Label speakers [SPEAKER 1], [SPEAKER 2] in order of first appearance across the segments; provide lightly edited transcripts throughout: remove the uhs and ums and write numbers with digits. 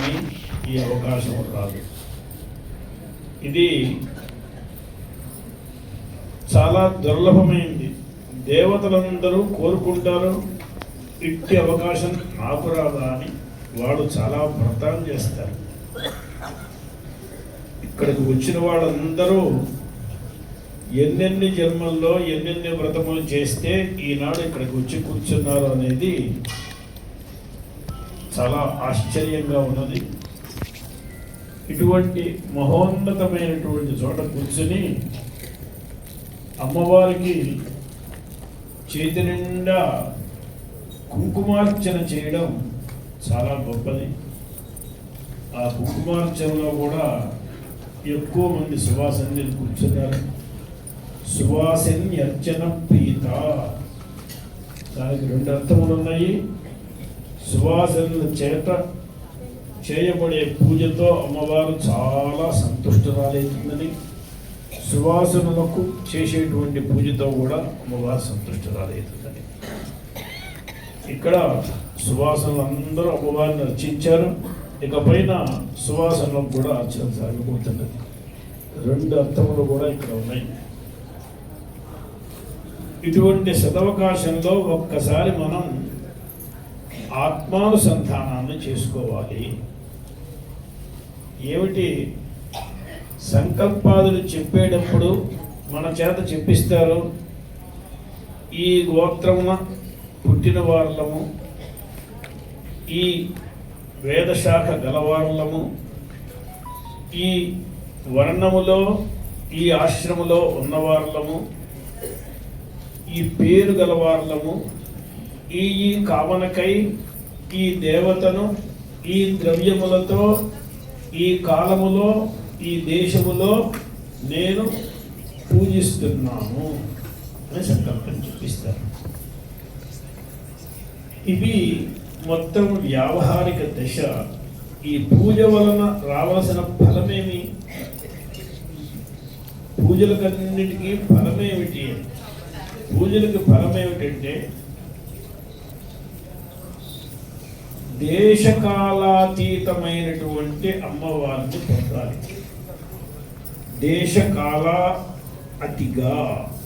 [SPEAKER 1] కానీ ఈ అవకాశం రాదు. ఇది చాలా దుర్లభమైంది. దేవతలందరూ కోరుకుంటారు ఇట్టి అవకాశం నాకు రాదా అని. వాళ్ళు చాలా వ్రతాలు చేస్తారు. ఇక్కడికి వచ్చిన వాళ్ళందరూ ఎన్నెన్ని జన్మల్లో ఎన్నెన్ని వ్రతములు చేస్తే ఈనాడు ఇక్కడికి వచ్చి కూర్చున్నారు అనేది చాలా ఆశ్చర్యంగా ఉన్నది. ఇటువంటి మహోన్నతమైనటువంటి చోట కూర్చుని అమ్మవారికి చేతి నిండా కుంకుమార్చన చేయడం చాలా గొప్పది. ఆ కుంకుమార్చనలో కూడా ఎక్కువ మంది సువాసినులు కూర్చున్నారు. సువాసిన్యర్చన ప్రీత, దానికి రెండు అర్థములు ఉన్నాయి. సువాసనల చేత చేయబడే పూజతో అమ్మవారు చాలా సంతుష్టురాలవుతుందని, సువాసనలకు చేసేటువంటి పూజతో కూడా అమ్మవారు సంతుష్టురాలవుతుందని. ఇక్కడ సువాసనలు అందరూ అమ్మవారిని అర్చించారు. ఇకపైన సువాసనలకు కూడా అర్చన సాగిపోతున్నది. రెండు అర్థములు కూడా ఇక్కడ ఉన్నాయి. ఇటువంటి సదవకాశంలో ఒక్కసారి మనం ఆత్మానుసంధానాన్ని చేసుకోవాలి. ఏమిటి సంకల్పాదులు చెప్పేటప్పుడు మన చేత చెప్పిస్తారు, ఈ గోత్రమున పుట్టిన వారలము, ఈ వేదశాఖ గలవారలము, ఈ వర్ణములో ఈ ఆశ్రములో ఉన్నవారలము, ఈ పేరు గలవారలము, ఈ కామనకై ఈ దేవతను ఈ ద్రవ్యములతో ఈ కాలములో ఈ దేశములో నేను పూజిస్తున్నాను అని సంకల్పం చూపిస్తారు. ఇవి మొత్తం వ్యావహారిక దశ. ఈ పూజ వలన రావాల్సిన ఫలమేమి? పూజలకన్నిటికీ ఫలమేమిటి? పూజలకు ఫలమేమిటంటే దేశకాలాతీతమైనటువంటి అమ్మవారిని పొందాలి. దేశకాల అతిగా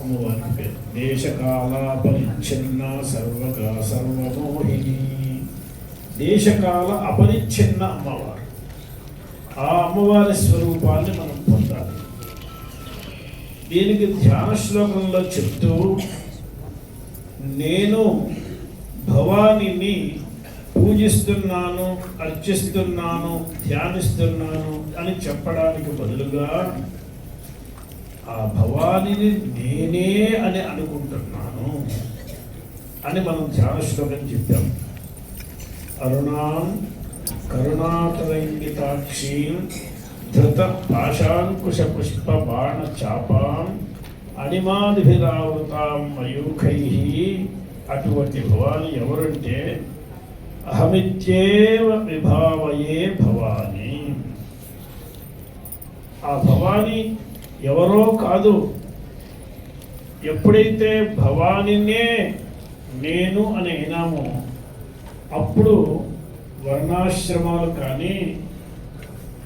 [SPEAKER 1] అమ్మవారికి పేరు. దేశకాల పరిచ్ఛిన్న సర్వగా సర్వమోహిని. దేశకాల అపరిచ్ఛిన్న అమ్మవారు. ఆ అమ్మవారి స్వరూపాన్ని మనం పొందాలి. దీనికి ధ్యాన శ్లోకంలో చెప్తూ నేను భవానిని పూజిస్తున్నాను, అర్చిస్తున్నాను, ధ్యానిస్తున్నాను అని చెప్పడానికి బదులుగా ఆ భవానిని నేనే అని అనుకుంటున్నాను అని మనం ధ్యాన శ్లోకం చెప్పాం. అరుణాం కరుణాతరంగితాక్షీం ధృత పాశాంకుశ పుష్ప బాణ చాపాం అణిమాదిభిరావృతాం మయూఖై. అటువంటి భవాని ఎవరంటే అహమిత్యేవ విభావయే భవాని. ఆ భవాని ఎవరో కాదు. ఎప్పుడైతే భవానినే నేను అని అయినామో అప్పుడు వర్ణాశ్రమాలు కానీ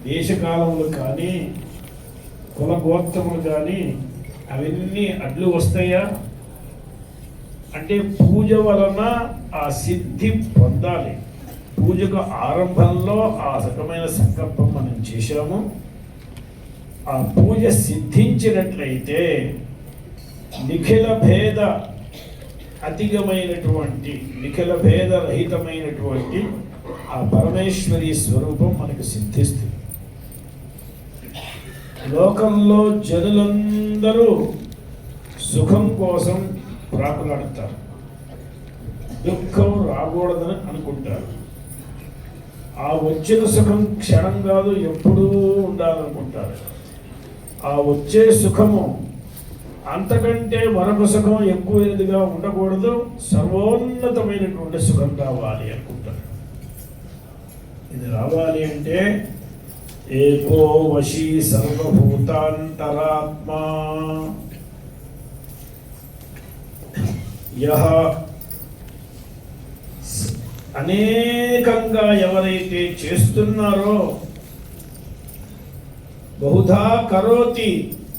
[SPEAKER 1] దేశకాలములు కానీ కులగోత్రములు కానీ అవన్నీ అడ్లు వస్తాయా? అంటే పూజ వలన ఆ సిద్ధి పొందాలి. పూజకు ఆరంభంలో ఆ రకమైన సంకల్పం మనం చేశాము. ఆ పూజ సిద్ధించినట్లయితే నిఖిల భేద అధికమైనటువంటి నిఖిల భేద రహితమైనటువంటి ఆ పరమేశ్వరి స్వరూపం మనకు సిద్ధిస్తుంది. లోకంలో జనులందరూ సుఖం కోసం ప్రాకులాడతారు, దుఃఖం రాకూడదని అనుకుంటారు. ఆ వచ్చిన సుఖం క్షణం కాదు, ఎప్పుడూ ఉండాలనుకుంటారు. ఆ వచ్చే సుఖము అంతకంటే మరొక సుఖం ఎక్కువైనదిగా ఉండకూడదు, సర్వోన్నతమైనటువంటి సుఖం రావాలి అనుకుంటారు. ఇది రావాలి అంటే ఏకో వశీ సర్వభూతాంతరాత్మా యః అనేకంగా ఎవరైతే చేస్తున్నారో బహుధా కరోతి